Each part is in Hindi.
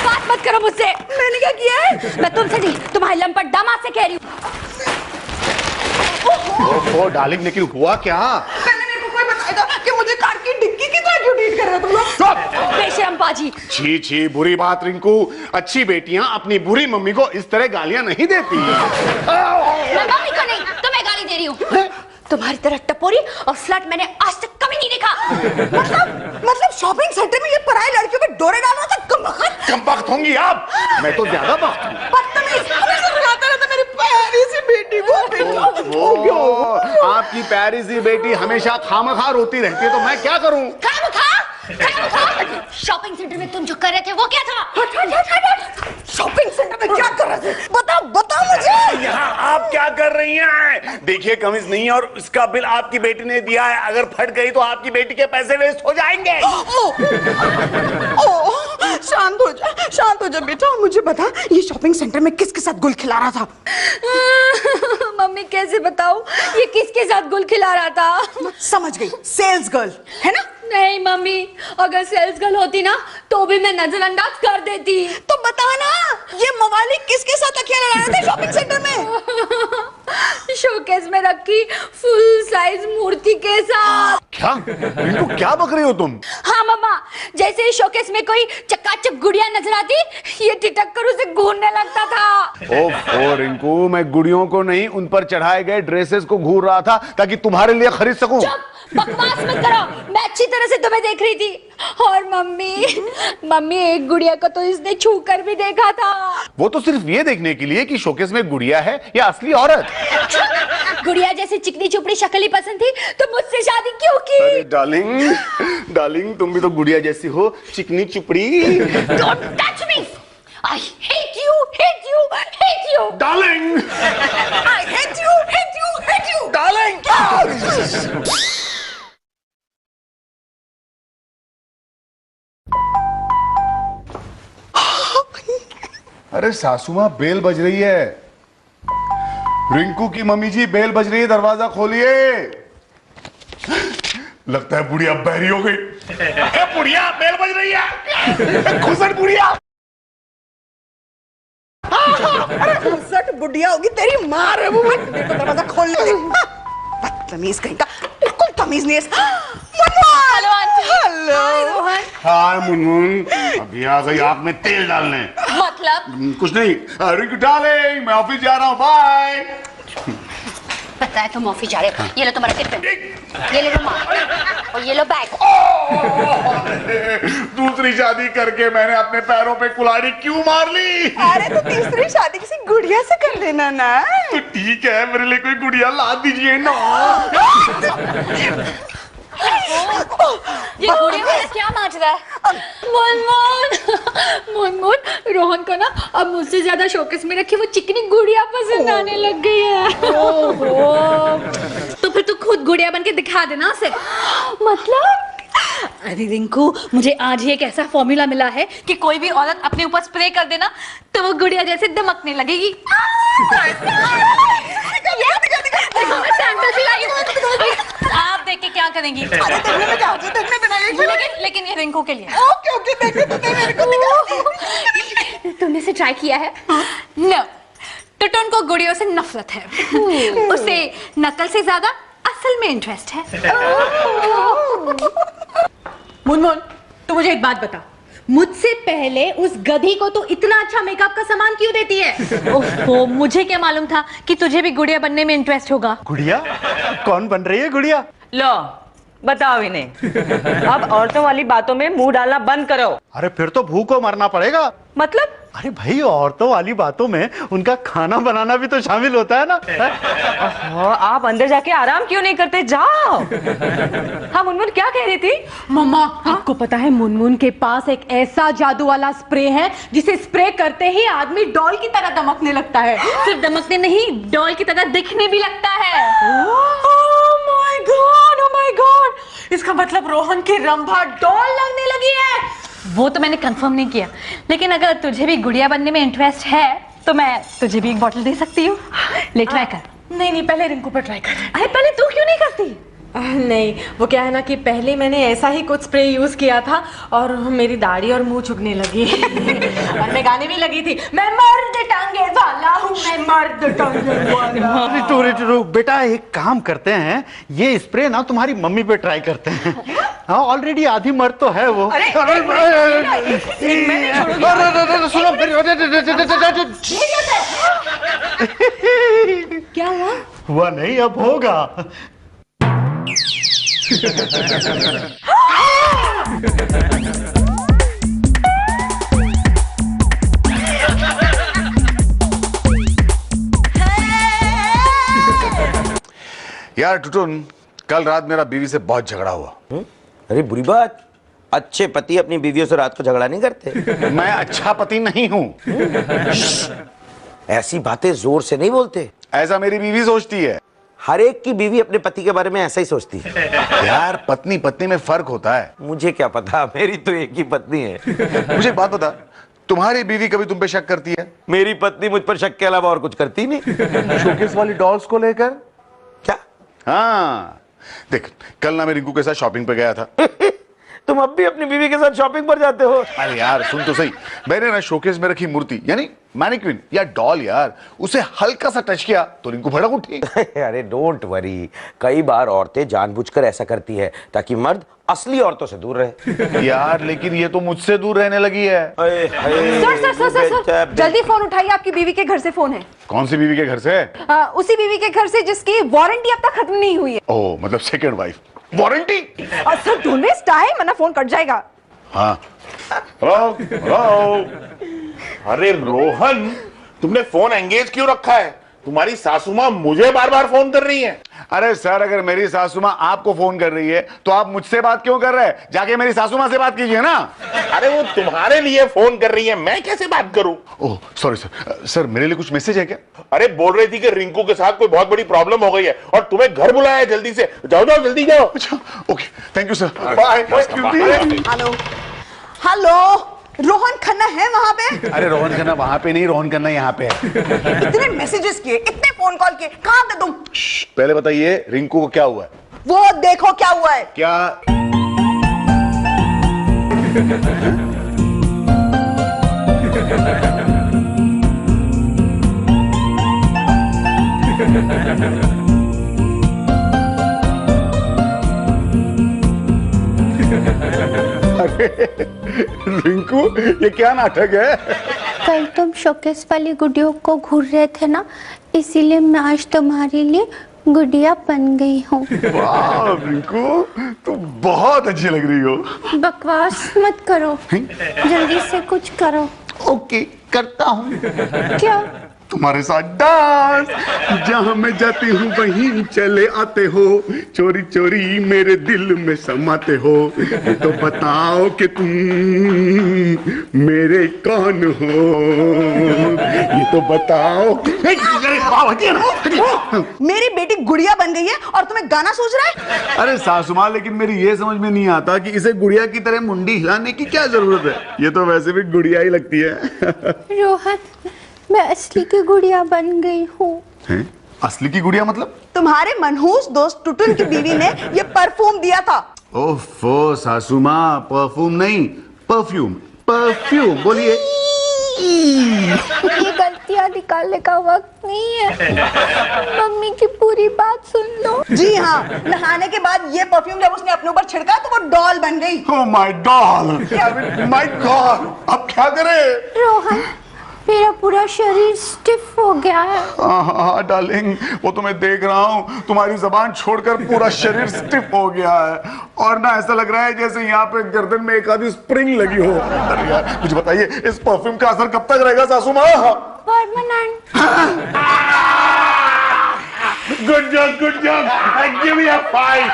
बात मत करो मुझसे। मैंने क्या किया है? मैं तुमसे नहीं, तुम्हारे लंपट दामाद से कह रही हूँ। ओहो डार्लिंग, लेकिन हुआ क्या? पहले मेरे को कोई बताएगा कि मुझे कार की डिक्की की तरह क्यों ट्रीट कर रहे हो तुम लोग? बेशरम पाजी। छी छी, बुरी बात रिंकू। अच्छी बेटियां अपनी बुरी मम्मी को इस तरह गालियां नहीं देती। मैं मम्मी को नहीं, तुम्हें गाली दे रही हूँ। तुम्हारी तरह टपोरी और फ्लर्ट मैंने आज तक कभी नहीं देखा। मतलब शॉपिंग सेंटर में ये पराई लड़कियों के डोरे डालना था। कम वक्त होंगी आप, मैं तो ज्यादा वक्त हूँ। बदतमीज, हमेशा रुलाता रहता मेरी प्यारी सी बेटी को। आपकी प्यारी सी बेटी हमेशा खामखा रोती रहती है, तो मैं क्या करूँ? शॉपिंग सेंटर में तुम जो कर रहे थे वो क्या था? शॉपिंग सेंटर में क्या कर रहे थे? बताओ मुझे। यहाँ आप क्या कर रही हैं? देखिए कमीज नहीं है और इसका बिल आपकी बेटी ने दिया है। अगर फट गई तो आपकी बेटी के पैसे वेस्ट हो जाएंगे। शांत हो जा बेटा। मुझे बता, ये शॉपिंग सेंटर में किसके साथ गुल खिला रहा था? मम्मी कैसे बताऊं ये किसके साथ गुल खिला रहा था? समझ गई, सेल्स गर्ल है ना? नहीं मम्मी, अगर सेल्स गर्ल होती ना तो भी मैं नजरअंदाज कर देती। तो बता ना, ये मवाली किसके साथ तकिया लड़ा रहे थे शॉपिंग सेंटर में? शोकेस में रखी फुल साइज मूर्ति के साथ। क्या रिंकू, क्या बक रही हो तुम? हाँ मम्मा, जैसे ही शोकेस में कोई चकाचक गुड़िया नजर आती, ये टिटक कर उसे घूरने लगता था। ओह रिंकू, मैं गुड़ियों को नहीं, उन पर चढ़ाए गए ड्रेसेस को घूर रहा था ताकि तुम्हारे लिए खरीद सकूं। बकवास मत करो, मैं अच्छी तरह से तुम्हें देख रही थी। और मम्मी एक गुड़िया को तो इसने छू कर भी देखा था। वो तो सिर्फ ये देखने के लिए कि शोकेस में गुड़िया है या असली औरत। गुड़िया जैसी चिकनी चुपड़ी शक्ल ही पसंद थी तो मुझसे शादी क्यों की? अरे डार्लिंग तुम भी तो गुड़िया जैसी हो, चिकनी चुपड़ी। Don't touch me! I hate you, darling. I hate you, darling. अरे सासू माँ, बेल बज रही है। रिंकू की मम्मी जी, बेल बज रही है, दरवाजा खोलिए। लगता है बुढ़िया बहरी हो गई। बुढ़िया, बेल बज रही है। खुसट बुढ़िया। खुसट बुढ़िया होगी तेरी माँ रे। वो दरवाजा खोल ले। बदतमीज कहीं का, बिल्कुल तमीज नहीं है। Hello aunty. हेलो रोहन। हाय मुनमुन, अभी आ गई आग में तेल डालने। मतलब कुछ नहीं रिंकू डार्लिंग, मैं ऑफिस जा रहा हूँ, बाय। पता है तुम ऑफिस जा रहे हो। ये लो तुम्हारा टिफिन, ये लो रुमाल और ये लो बैग। दूसरी शादी करके मैंने अपने पैरों पे कुल्हाड़ी क्यों मार ली? अरे तो तीसरी शादी किसी गुड़िया से कर लेना ना। तो ठीक है, मेरे लिए कोई गुड़िया ला दीजिए ना। ये गुड़िया वाला क्या नाच रहा है? मुनमुन, रोहन को ना अब मुझसे ज्यादा शोकेस में रखी वो चिकनी गुड़िया पसंद आने लग गई है। तो फिर तू खुद गुड़िया बन के दिखा देना उसे। मतलब? अरे रिंकू, मुझे आज ही एक ऐसा फॉर्मूला मिला है कि कोई भी औरत अपने ऊपर स्प्रे कर देना तो वो गुड़िया जैसे दमकने लगेगी। आप देख के क्या करेंगी? लेकिन ये रिंकू के लिए। तुमने से ट्राई किया है? नो, टुटुन को गुड़ियों से नफरत है। उसे नकल से ज्यादा असल में इंटरेस्ट है। मुनमुन, तू मुझे एक बात बता, मुझसे पहले उस गधी को तो इतना अच्छा मेकअप का सामान क्यों देती है? ओहो, मुझे क्या मालूम था कि तुझे भी गुड़िया बनने में इंटरेस्ट होगा। गुड़िया? कौन बन रही है गुड़िया? लो बताओ इन्हें। अब औरतों वाली बातों में मुंह डालना बंद करो। अरे फिर तो भूख को मरना पड़ेगा। मतलब? अरे भाई, औरतों वाली बातों में उनका खाना बनाना भी तो शामिल होता है ना। आप अंदर जाके आराम क्यों नहीं करते? जाओ। हाँ मुनमुन, क्या कह रही थी? मम्मा, आपको पता है मुनमुन के पास एक ऐसा जादू वाला स्प्रे है जिसे स्प्रे करते ही आदमी डॉल की तरह दमकने लगता है। सिर्फ दमकने नहीं, डॉल की तरह दिखने भी लगता है। Oh my God! इसका मतलब रोहन की रंभा डॉल लगने लगी है। वो तो मैंने कंफर्म नहीं किया, लेकिन अगर तुझे भी गुड़िया बनने में इंटरेस्ट है तो मैं तुझे भी एक बोतल दे सकती हूँ। ले ट्राई कर। नहीं, पहले रिंकू पर ट्राई कर। अरे पहले तू क्यों नहीं करती? नहीं, वो क्या है ना कि पहले मैंने ऐसा ही कुछ स्प्रे यूज किया था और मेरी दाढ़ी और मुंह चुभने लगी और मैं गाने भी लगी थी, मैं मर्द टांगे वाला हूँ, मैं मर्द टांगे वाला। रितु बेटा एक काम करते हैं, ये स्प्रे ना तुम्हारी मम्मी पे ट्राई करते हैं। हाँ ऑलरेडी आधी मर्द तो है वो। सुनो क्या हुआ? हुआ नहीं, अब होगा। यार टुटुन, कल रात मेरा बीवी से बहुत झगड़ा हुआ। अरे बुरी बात, अच्छे पति अपनी बीवियों से रात को झगड़ा नहीं करते। मैं अच्छा पति नहीं हूं। ऐसी बातें जोर से नहीं बोलते। ऐसा मेरी बीवी सोचती है। हर एक की बीवी अपने पति के बारे में ऐसा ही सोचती है। यार पत्नी पत्नी में फर्क होता है। मुझे क्या पता, मेरी तो एक ही पत्नी है। मुझे एक बात बता, तुम्हारी बीवी कभी तुम पे शक करती है? मेरी पत्नी मुझ पर शक के अलावा और कुछ करती नहीं। शोकेस वाली डॉल्स को लेकर? क्या? हाँ देख, कल ना मैं रिंकू के साथ शॉपिंग पे गया था। तुम अब भी अपनी बीवी के साथ शॉपिंग पर जाते हो? अरे यार सुन तो सही, मैंने ना शोकेस में रखी मूर्ति यानी मैनिक्विन या डॉल यार, उसे हल्का सा टच किया तो रिंकू भड़क उठी। अरे डोंट वरी, कई बार औरतें जानबूझकर ऐसा करती है ताकि मर्द असली औरतों से दूर रहे। यार लेकिन ये तो मुझसे दूर रहने लगी है। Sir sir sir sir sir, जल्दी फोन उठाइए, आपकी बीवी के घर से फोन है। कौन सी बीवी के घर से? उसी बीवी के घर से जिसकी वारंटी अब तक खत्म नहीं हुई है। ओह मतलब second wife. Warranty? Sir don't waste time, वरना फोन कट जाएगा। हाँ। Hello hello. अरे रोहन, तुमने फोन एंगेज क्यों रखा है? तुम्हारी सासू माँ मुझे बार बार फोन कर रही है। अरे सर, अगर मेरी सासू माँ आपको फोन कर रही है तो आप मुझसे बात क्यों कर रहे हैं? जाके मेरी सासू माँ से बात कीजिए ना। अरे वो तुम्हारे लिए फोन कर रही है, मैं कैसे बात करूं? Oh sorry sir. सर मेरे लिए कुछ मैसेज है क्या? अरे बोल रही थी कि रिंकू के साथ कोई बहुत बड़ी प्रॉब्लम हो गई है और तुम्हें घर बुलाया है, जल्दी से जाओ जाओ, जल्दी जाओ। अच्छा okay, thank you sir, bye. Hello hello, Rohan Khanna है वहां पे? अरे रोहन खन्ना वहां पे नहीं, रोहन खन्ना यहाँ पे है। इतने मैसेजेस किए, इतने फोन कॉल किए, कहां थे तुम? पहले बताइए रिंकू को क्या हुआ है? वो देखो क्या हुआ है। क्या? रिंकू ये क्या नाटक है? कल तुम शोकेस वाली गुड़ियों को घूर रहे थे ना, इसीलिए मैं आज तुम्हारे लिए गुड़िया बन गई हूँ। वाह रिंकू, तुम बहुत अच्छी लग रही हो। बकवास मत करो, जल्दी से कुछ करो। ओके करता हूँ। क्या? तुम्हारे साथ डांस, जहाँ मैं जाती हूँ वहीं चले आते हो, चोरी चोरी मेरे दिल में समाते हो, ये तो बताओ कि तुम मेरे कौन हो, ये तो बताओ। मेरी बेटी गुड़िया बन गई है और तुम्हें गाना सूझ रहा है? अरे सासू माँ, लेकिन मेरी ये समझ में नहीं आता कि इसे गुड़िया की तरह मुंडी हिलाने की क्या जरूरत है? ये तो वैसे भी गुड़िया ही लगती है। रोहन, मैं असली की गुड़िया बन गई हूँ। असली की गुड़िया मतलब? तुम्हारे मनहूस दोस्त टुटुन की बीवी ने ये परफ्यूम दिया था। ओफो सासू माँ, परफ्यूम नहीं परफ्यूम, परफ्यूम बोलिए। ये गलतियाँ निकालने का वक्त नहीं है, मम्मी की पूरी बात सुन लो। जी हाँ, नहाने के बाद ये परफ्यूम जब उसने अपने ऊपर छिड़का तो वो डॉल बन गई। Oh my doll, my God, अब क्या करें? रोहन, मेरा पूरा शरीर स्टिफ हो गया है। हाँ डार्लिंग, वो तो मैं देख रहा हूँ, तुम्हारी जबान छोड़कर पूरा शरीर स्टिफ हो गया है और ना ऐसा लग रहा है जैसे यहाँ पे गर्दन में एक आधी स्प्रिंग लगी हो। अरे यार मुझे बताइए, इस परफ्यूम का असर कब तक रहेगा सासू माँ? Permanent. Good job, good job, give me a 5।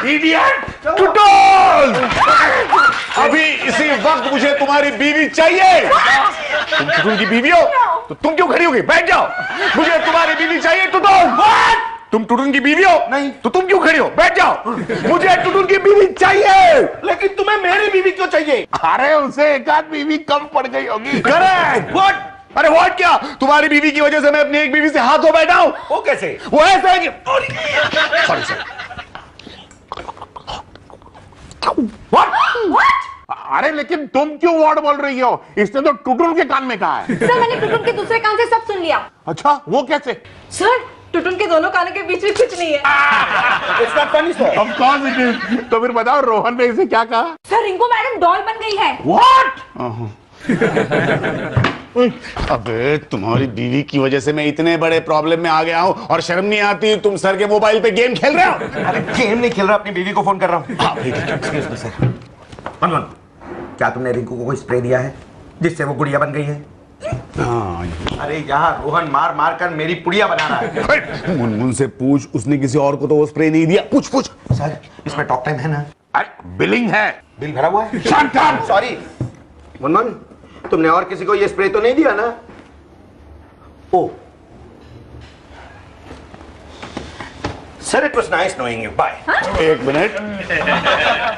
Idiot, Tutun! अभी इसी वक्त मुझे तुम्हारी बीवी चाहिए। तुम टुटुन की बीवी हो तो तुम क्यों खड़ी होगी? बैठ जाओ। मुझे तुम्हारी बीवी चाहिए टुटुन। तुम टुटुन की बीवी हो? नहीं। तो तुम क्यों खड़ी हो? बैठ जाओ। मुझे टुटुन की बीवी चाहिए। लेकिन तुम्हें मेरी बीवी क्यों चाहिए? अरे उसे एक आध बीवी कम पड़ गई होगी। करेक्ट। व्हाट? अरे व्हाट, क्या तुम्हारी बीवी की वजह से मैं अपनी एक बीवी से हाथ धो बैठा हूं? वो कैसे? वो ऐसा है कि सॉरी सॉरी। व्हाट? अरे लेकिन तुम क्यों व्हाट बोल रही हो? इसने तो टुटुन के कान में कहा है। सर मैंने टुटुन के दूसरे कान से सब सुन लिया। अच्छा, वो कैसे? सर टुटुन के दोनों कानों के बीच में कुछ नहीं है। It's not funny, sir. Of course it is. तो फिर बताओ रोहन ने इसे क्या कहा? सर रिंकू मैडम डॉल बन गई है। व्हाट? अबे तुम्हारी बीवी की वजह से मैं इतने बड़े प्रॉब्लम में आ गया हूं और शर्म नहीं आती? तुम सर के मोबाइल पे गेम खेल रहे हो? अरे गेम नहीं खेल रहा, अपनी बीवी को फोन कर रहा हूँ। हाँ ठीक है। Excuse me, sir. मनमोहन, क्या तुमने रिंकू को कोई स्प्रे दिया है जिससे वो गुड़िया बन गई है? हाँ। अरे यहाँ रोहन मार मार कर मेरी पुड़िया बना रहा है। मुनमुन से पूछ, उसने किसी और को तो वो स्प्रे नहीं दिया। पूछ पूछ। सर इसमें टॉक टाइम है ना? अरे बिलिंग है। बिल भरा हुआ है? Shut up! सॉरी मुनमुन, तुमने और किसी को ये स्प्रे तो नहीं दिया ना? Oh sir, it was nice knowing you, bye. एक मिनट।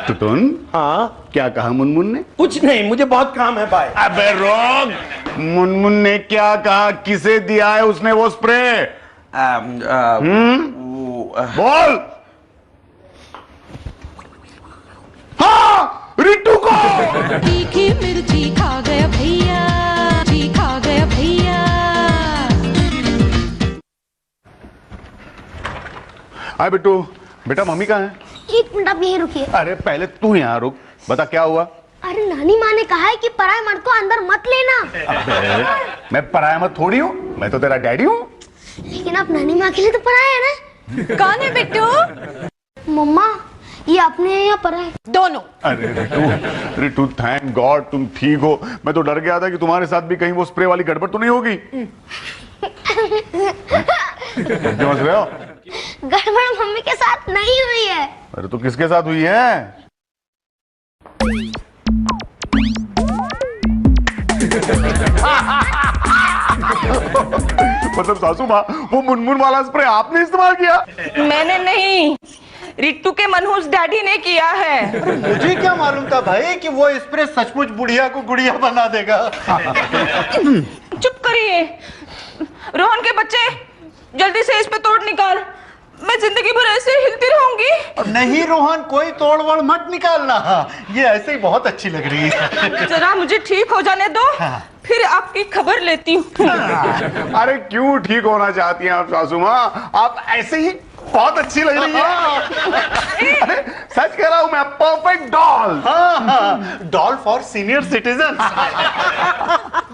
टुटुन, हाँ क्या कहा मुनमुन ने? कुछ नहीं, मुझे बहुत काम है, बाय। अबे रोक, मुनमुन ने क्या कहा? किसे दिया है उसने वो स्प्रे? बोल। हाँ, रिट्टू को। तीखी मिर्ची खा गया भैया, जी खा गया भैया। हाय बिट्टू, बेटा मम्मी कहाँ है? एक मिनट आप यहीं रुकिए। अरे पहले तू यहाँ रुक, बता क्या हुआ? अरे नानी माँ ने कहा है कि पराये मर्द को अंदर मत लेना। अबे, मैं पराया मत थोड़ी हूँ, मैं तो तेरा डैडी हूँ। लेकिन आप नानी माँ के लिए तो पराये है ना। कौन है बिट्टू? मम्मा ये अपने हैं या पराये? दोनों। अरे रिट्टू थैंक गॉड तुम ठीक हो। मैं तो डर गया था कि तुम्हारे साथ भी कहीं वो स्प्रे वाली गड़बड़ तो नहीं होगी। क्यों हंस रहे हो? गड़बड़ मम्मी के साथ नहीं हुई है। अरे तो किसके साथ हुई है? मतलब सासू माँ, वो मुनमुन वाला स्प्रे आपने इस्तेमाल किया? मैंने नहीं, रिट्टू के मनहूस डैडी ने किया है। मुझे क्या मालूम था भाई कि वो स्प्रे सचमुच बुढ़िया को गुड़िया बना देगा। चुप करिए रोहन के बच्चे, जल्दी से इस पे तोड़ निकाल, मैं जिंदगी भर ऐसे हिलती रहूंगी। नहीं रोहन, कोई तोड़वड़ मत निकालना, ये ऐसे ही बहुत अच्छी लग रही है। जरा मुझे ठीक हो जाने दो, फिर आपकी खबर लेती हूँ। अरे क्यों ठीक होना चाहती हैं आप सासू माँ? आप ऐसे ही बहुत अच्छी लग रही है। अरे सच कह रहा हूँ मैं, perfect doll. Doll for senior citizen.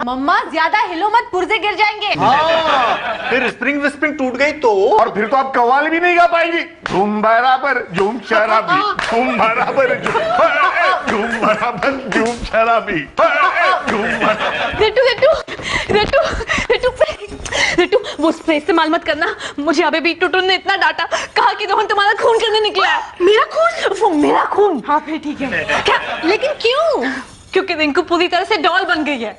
मम्मा ज्यादा हिलो मत, पुर्जे गिर जाएंगे। फिर स्प्रिंग विस्प्रिंग टूट गई तो? और फिर तो आप कव्वाली भी नहीं गा पाएंगी। झूम बराबर झूम शराबी, झूम बराबर झूम बराबर झूम शराबी, झूम बराबर। रिट्टू वो स्प्रे इस्तेमाल मत करना। मुझे अभी भी टुटुन ने इतना डांटा, कहा कि रोहन तुम्हारा खून करने निकला है। मेरा खून? वो मेरा खून? हाँ फिर ठीक है। क्या? लेकिन क्यों? क्योंकि रिंकू पूरी तरह से डॉल बन गई है।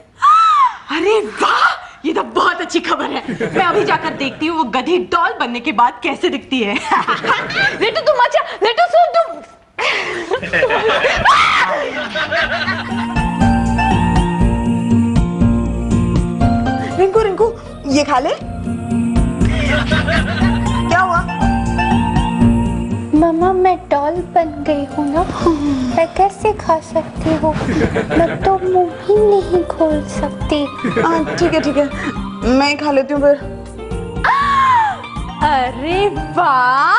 अरे वाह, ये तो बहुत अच्छी खबर है। मैं अभी जाकर देखती हूँ वो गधी डॉल बनने के बाद कैसे दिखती है। रिट्टू तुम अच्छा, रिट्टू सुन तुम। रिंकू रिंकू ये खा ले। क्या हुआ? मम्मा मैं डॉल बन गई हूँ ना, मैं कैसे खा सकती हूँ? मैं तो मुंह भी नहीं खोल सकती। ठीक है, मैं ही खा लेती हूँ फिर। अरे वाह,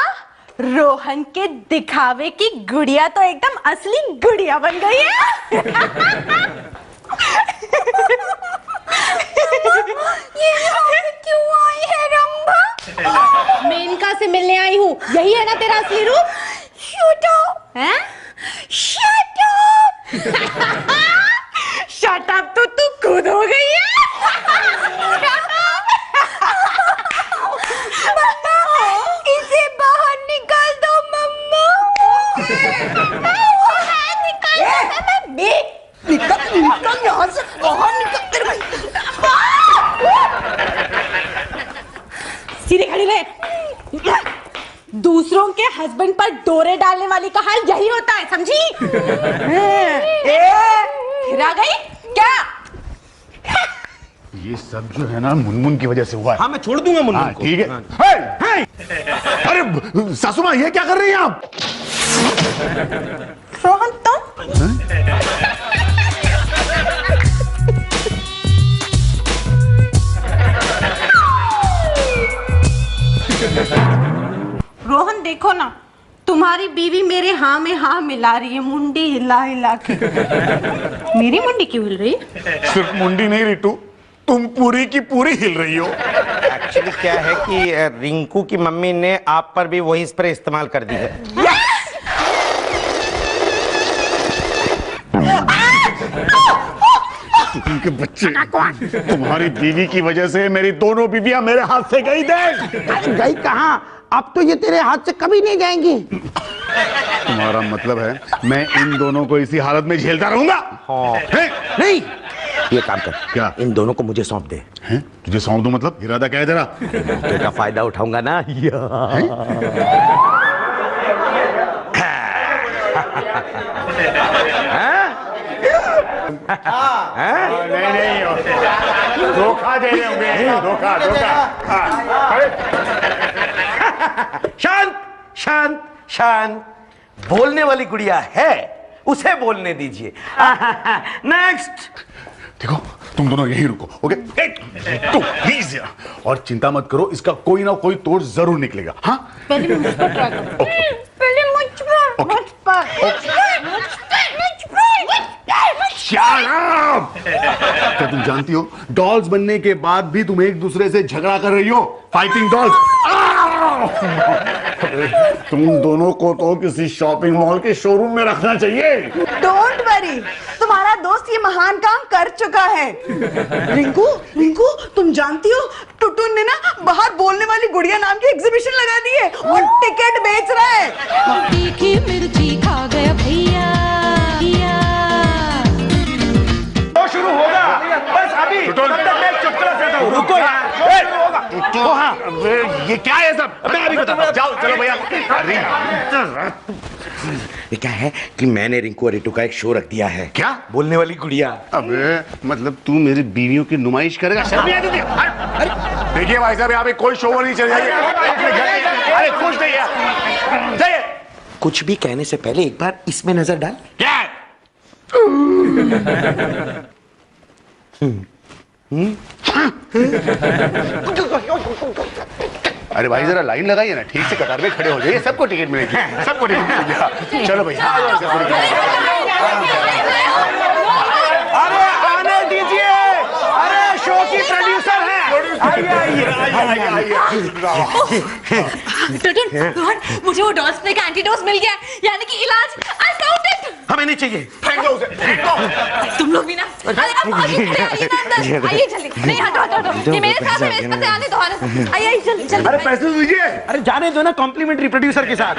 रोहन के दिखावे की गुड़िया तो एकदम असली गुड़िया बन गई है। ये क्यों आई है रंभा? मेनका से मिलने आई हूँ, यही है ना तेरा असली रूप? Shut up! हैं? Shut up! शट अप तो तू खुद हो गई है। मम्मा, इसे बाहर निकाल दो मम्मा। वो है, निकाल दो मम्मा। निकल यहाँ से बाहर निकल। सीधे खड़ी रहे। दूसरों के हस्बैंड पर डोरे डालने वाली का हाल यही होता है, समझी? फिर आ गई क्या? ये सब जो है ना मुनमुन की वजह से हुआ है। हाँ मैं छोड़ दूंगा मुन्मुन हाँ, को। ठीक है। अरे सासू माँ ये क्या कर रही हैं आप? रोहन तुम रोहन देखो ना, तुम्हारी बीवी मेरे हाँ में हाँ मिला रही है, मुंडी हिला हिला के। मेरी मुंडी क्यों हिल रही है? सिर्फ मुंडी नहीं रिटू, तुम पूरी की पूरी हिल रही हो। एक्चुअली क्या है कि रिंकू की मम्मी ने आप पर भी वही स्प्रे इस्तेमाल कर दी है। उनके बच्चे, तुम्हारी बीवी की वजह से मेरी दोनों बीवियां मेरे हाथ से गई। देख गई कहाँ, अब तो ये तेरे हाथ से कभी नहीं जाएंगी। तुम्हारा मतलब है मैं इन दोनों को इसी हालत में झेलता रहूंगा? हाँ। हैं? नहीं, ये काम कर, क्या? इन दोनों को मुझे सौंप दे। हैं? तुझे सौंप दूं मतलब? इरादा क्या है तेरा? मौके का फायदा उठाऊंगा ना। नहीं नहीं, धोखा दे रहे होंगे। धोखा धोखा। शांत शांत शांत, बोलने वाली गुड़िया है, उसे बोलने दीजिए। नेक्स्ट। देखो तुम दोनों यहीं रुको, ओके? तू प्लीज यार, और चिंता मत करो, इसका कोई ना कोई तोड़ जरूर निकलेगा। हाँ पहले मुझ पर ट्राई करो। पहले मुझ पर, मुझ पर। Shut up! क्या तुम जानती हो डॉल्स बनने के बाद भी तुम एक दूसरे से झगड़ा कर रही हो? Fighting dolls. तुम दोनों को तो किसी शॉपिंग मॉल के शोरूम में रखना चाहिए। डोंट वरी, तुम्हारा दोस्त ये महान काम कर चुका है। रिंकू रिंकू तुम जानती हो टुटुन ने ना बाहर बोलने वाली गुड़िया नाम की एग्जीबिशन लगा दी है और टिकट बेच रहा है। तीखी मिर्ची खा गया भैया। तो शुरू होगा, बस अभी तब तक मैं चुपचाप रहता हूँ। रुको यार। ये क्या है सब? मैं अभी बताता हूँ। जाओ चलो भैया। ये क्या है कि मैंने रिंकू और रिटू का एक शो रख दिया है। क्या? बोलने वाली गुड़िया। अबे मतलब तू मेरी बीवियों की नुमाइश करेगा? शर्म नहीं आती तुझे? देखिए भाई साहब, यहाँ पे कोई शो नहीं चल जाइए। अरे खुश नहीं है, जाइए। कुछ भी कहने से पहले एक बार इसमें नजर डाल। क्या है? अरे भाई जरा लाइन लगाइए ना, ठीक से कतार में खड़े हो जाइए, सबको टिकट मिलेगी, सबको टिकट मिलेगी। चलो भैया। अरे आने दीजिए, अरे शो की प्रोड्यूसर है। टुटुन, मुझे वो डॉल स्प्रे का एंटीडोज मिल गया, यानी कि इलाज। I found it। हमें नहीं चाहिए। फेंक दो उसे, फेंक दो। तुम लोग भी ना, अरे अब आइए आइए ना अंदर, आइए जल्दी। नहीं हटो हटो हटो, ये मेरे साथ है, मेरे साथ आने दो, आइए आइए जल्दी जल्दी। अरे पैसे दीजिए। अरे जाने दो ना, कॉम्प्लीमेंट्री प्रोड्यूसर के साथ।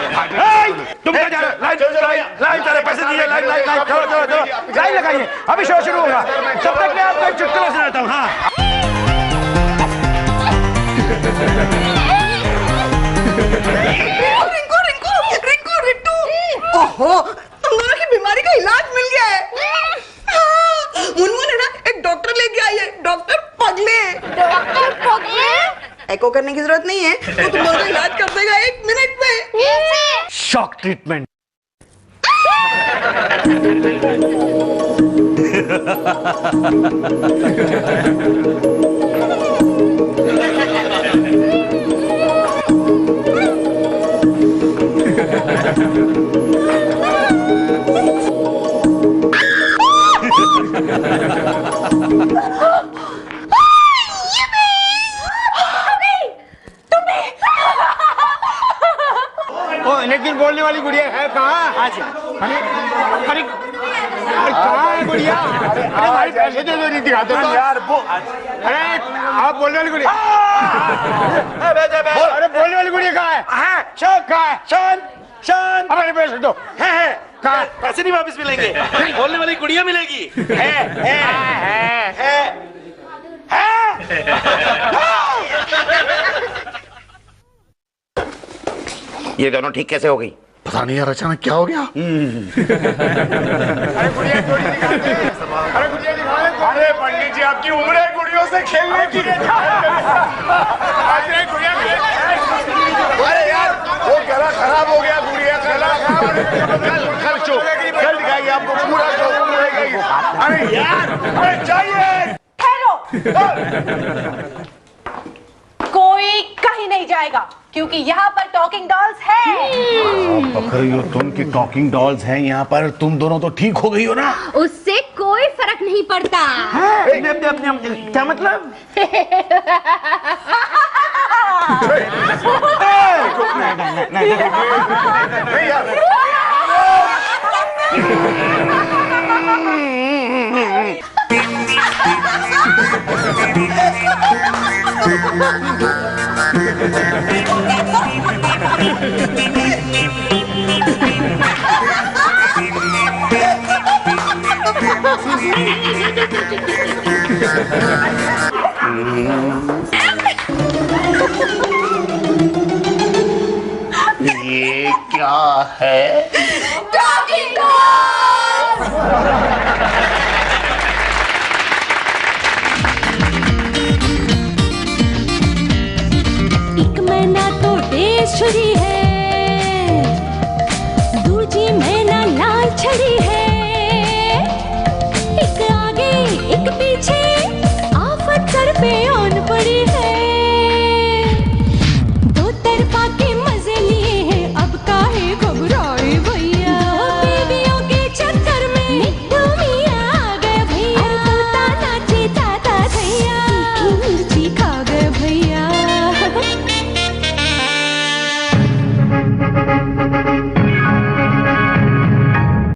तुम क्या जा रहे हो? लाइन सारे पैसे दीजिए, लाइन लाइन लाइन, चलो चलो चलो, लाइन लगाइए, अभी शो शुरू होगा। तब तक मैं आपको एक चुटकुला सुनाता हूँ। हाँ रिंकू रिंकू रिंकू रिट्टू, ओहो तुम दोनों की बीमारी का इलाज मिल गया है। हाँ, मुनमुन है ना एक डॉक्टर लेके आई है, डॉक्टर पगले। डॉक्टर पगले? एको करने की जरूरत नहीं है, तो तुम दोनों का इलाज कर देगा 1 मिनट में। Shock treatment. लेकिन बोलने वाली गुड़िया है कहाँ? अरे कहाँ है गुड़िया? अरे भाई पैसे दे दो, नहीं दिखाते तो यार। अरे आप बोलने वाली गुड़िया, अरे बोलने वाली गुड़िया कहाँ है? शांत कहाँ है? शांत शांत, अरे पैसे दो। है कहाँ? पैसे नहीं वापस मिलेंगे, बोलने वाली गुड़िया मिलेगी। है ये दोनों ठीक कैसे हो गई? पता नहीं यार अचानक क्या हो गया। अरे गुड़िया थोड़ी दिखा दे। अरे गुड़िया दिखा दे। अरे पंडित जी आपकी उम्र है गुड़ियों से खेलने की। अरे गुड़िया अरे यार वो गला खराब हो गया गुड़िया गला कल शो कल दिखाएंगे आपको पूरा शो। अरे यार अरे चाहिए। कोई कहीं नहीं जाएगा क्योंकि यहाँ पर टॉकिंग डॉल्स है। बकरियों तुम की टॉकिंग डॉल्स हैं यहाँ पर। तुम दोनों तो ठीक हो गई हो ना। उससे कोई फर्क नहीं पड़ता। क्या मतलब? नहीं यार ये क्या है? एक महीना तो डेज छुरी है।